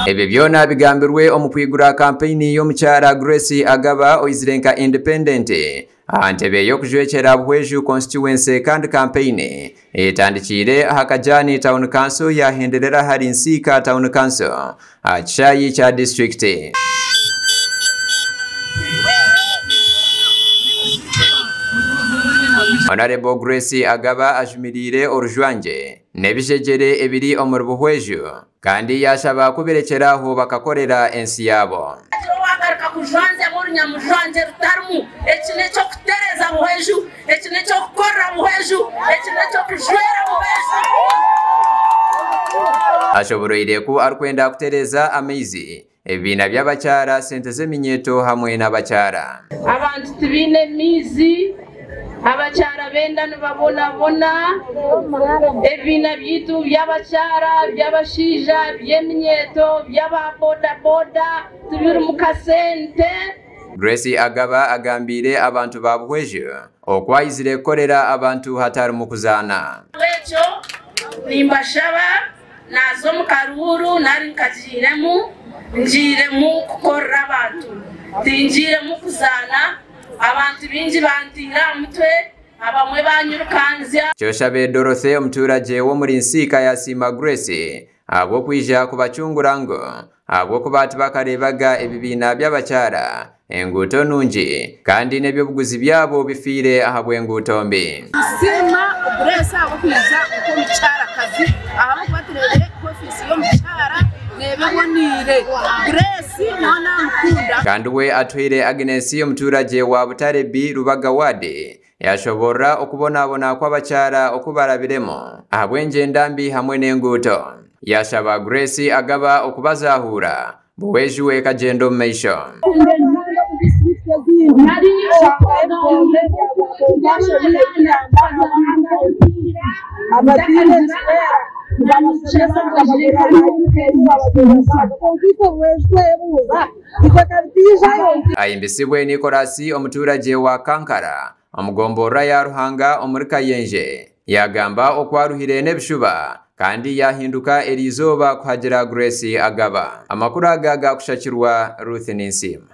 Ebyo byona bigambirwe omukwigura campaign y'omukyala Grace Agaba Oizirenka Independent Antebe y'okujwekera Buhweju constituency kandi campaign etandikire Hakajani Town Council yahenderera hari Nsika Town Council Chayi cha district. Honorable Grace Agaba ajumirire orujwanje nebijejere ebiri omuri Buhweju kandi yashaba kuberekeraho bakakorera ensi yabo. Kujwanze muri nyamujwanje rutarmu ekine cyo kutereza Buhweju ekine cyo gukora Buhweju ekine cyo kujwera Buhweju ashoboroire ku arkwenda kutereza amaizi ebina by'abakyara sente z'eminyeto hamwe n'abakyara abantu tibine mizi abakyara benda nibabona ebina byitu by'abakyara by'abashija by'eminyeto by'ababodaboda tubiri mu kasente. Grace Agaba agambire abantu ba Buhweju okwayizire korera abantu hatari mu kuzana Ekyo nimbashaba nazo mu karuru nari nkajiremu njiremu kukorera abantu tinjiremu kuzana abantu binji bantira mutwe abamwe banyurukanzya. Kyoshabe Dorothy omuturage wo muri Nsika yasima Grace abo kwija kubacungura ngo abo kubati bakarebaga ebibina by'abakyara enguto nungi kandi nebyo buguzi byabo bifire ahabwe nguto mbi. Sima Grace abo kwiza uko mucyara kazi aho baterere ofisi yo mucyara nebibonire Grace nona mukunda kandi we atwire Agnes omuturage wa Butare B Rubaga Wade yashobora okubonabona kw'abakyara okubarabiremo ahabwenje ndambi hamwe n'enguto. Yashaba Grace Agaba okubazahura Buhweju ekagendo meisho. Ayimbisibwe Nikolasi omuturage wa Kankara omugombora ya Ruhanga omuri Kayenje yagamba okwaruhire n'ebishuba kandi yahinduka erizoba kuhagera Grace Agaba. Amakuru agaga kushakirwa Ruth Ninsima.